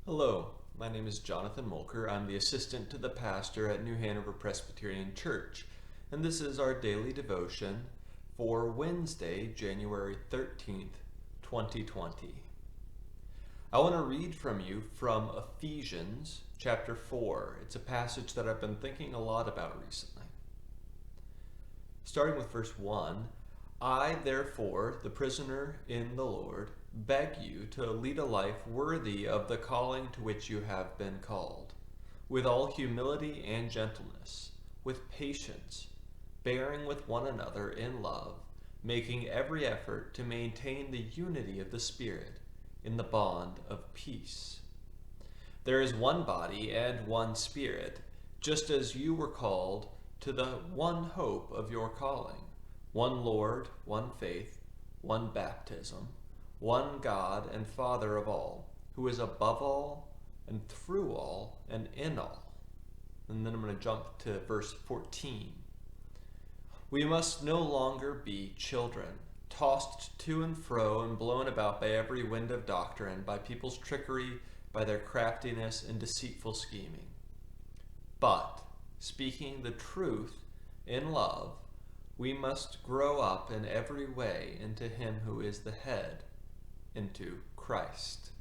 Hello, my name is Jonathan Molker. I'm the assistant to the pastor at New Hanover Presbyterian Church, and this is our daily devotion for Wednesday, January 13th, 2020. I want to read from you from Ephesians chapter 4. It's a passage that I've been thinking a lot about recently. Starting with verse 1, I, therefore, the prisoner in the Lord, beg you to lead a life worthy of the calling to which you have been called, with all humility and gentleness, with patience, bearing with one another in love, making every effort to maintain the unity of the Spirit in the bond of peace. There is one body and one Spirit, just as you were called to the one hope of your calling, one Lord, one faith, one baptism, one God and Father of all, who is above all and through all and in all. And then I'm going to jump to verse 14. We must no longer be children, tossed to and fro and blown about by every wind of doctrine, by people's trickery, by their craftiness and deceitful scheming. But, speaking the truth in love, we must grow up in every way into Him who is the head, into Christ.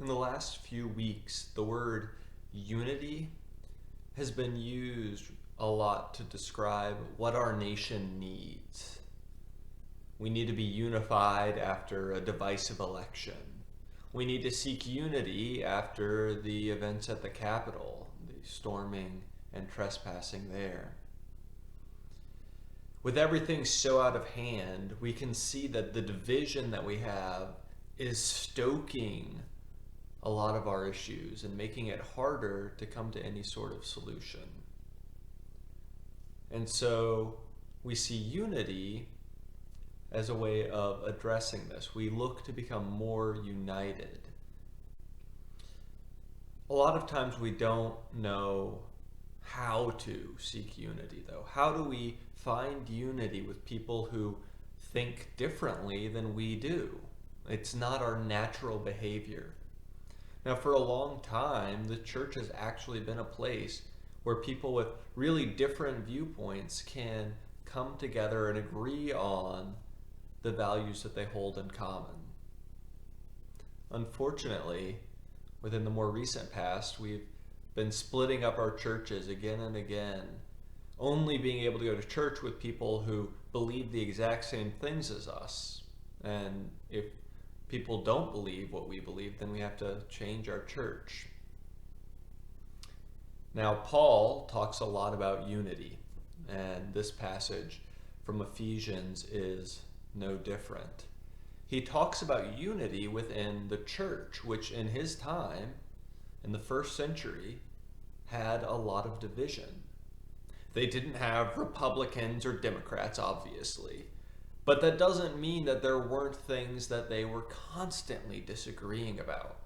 In the last few weeks, the word unity has been used a lot to describe what our nation needs. We need to be unified after a divisive election. We need to seek unity after the events at the Capitol, the storming and trespassing there. With everything so out of hand, we can see that the division that we have is stoking a lot of our issues and making it harder to come to any sort of solution. And so we see unity as a way of addressing this. We look to become more united. A lot of times we don't know how to seek unity, though. How do we find unity with people who think differently than we do? It's not our natural behavior. Now, for a long time, the church has actually been a place where people with really different viewpoints can come together and agree on the values that they hold in common. Unfortunately, within the more recent past, we've been splitting up our churches again and again, only being able to go to church with people who believe the exact same things as us. And if people don't believe what we believe, then we have to change our church. Now, Paul talks a lot about unity, and this passage from Ephesians is no different. He talks about unity within the church, which in his time, in the first century, had a lot of division. They didn't have Republicans or Democrats, obviously, but that doesn't mean that there weren't things that they were constantly disagreeing about.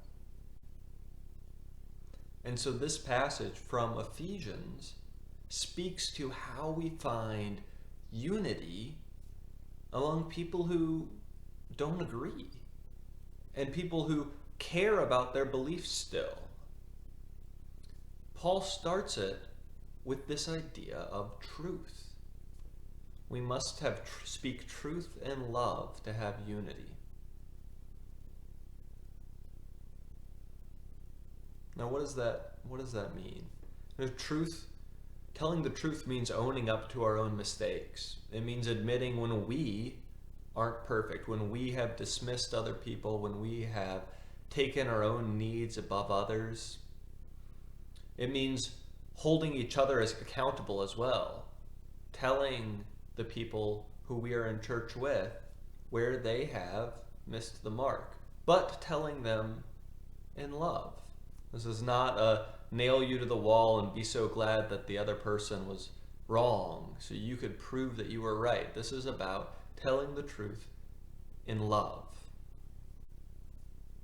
And so this passage from Ephesians speaks to how we find unity among people who don't agree and people who care about their beliefs still. Paul starts it with this idea of truth. We must speak truth and love to have unity. Now, what does that mean? Telling the truth means owning up to our own mistakes. It means admitting when we aren't perfect, when we have dismissed other people, when we have taken our own needs above others. It means holding each other as accountable as well, telling the people who we are in church with where they have missed the mark, but telling them in love. This is not a nail you to the wall and be so glad that the other person was wrong so you could prove that you were right. This is about telling the truth in love.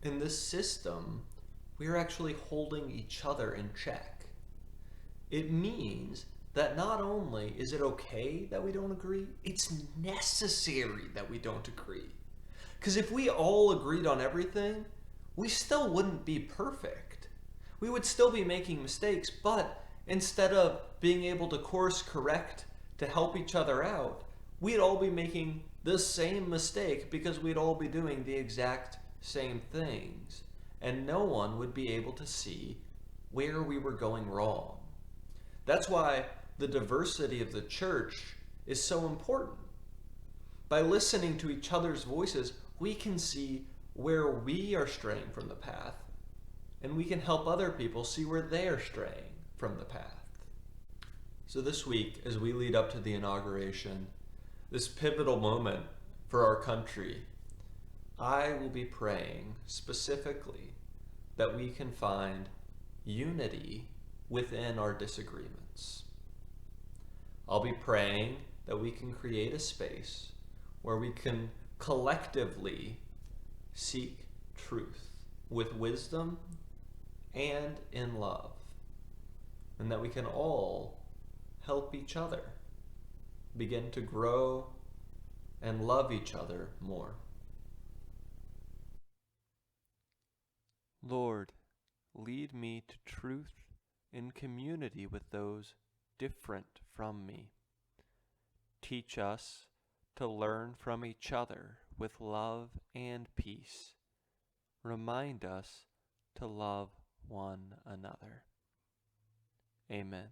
In this system, we are actually holding each other in check. It means that not only is it okay that we don't agree, it's necessary that we don't agree. Because if we all agreed on everything, we still wouldn't be perfect. We would still be making mistakes, but instead of being able to course correct to help each other out, we'd all be making the same mistake because we'd all be doing the exact same things. And no one would be able to see where we were going wrong. That's why the diversity of the church is so important. By listening to each other's voices, we can see where we are straying from the path, and we can help other people see where they are straying from the path. So this week, as we lead up to the inauguration, this pivotal moment for our country, I will be praying specifically that we can find unity within our disagreements. I'll be praying that we can create a space where we can collectively seek truth with wisdom and in love, and that we can all help each other begin to grow and love each other more. Lord, lead me to truth in community with those different from me. Teach us to learn from each other with love and peace. Remind us to love one another. Amen.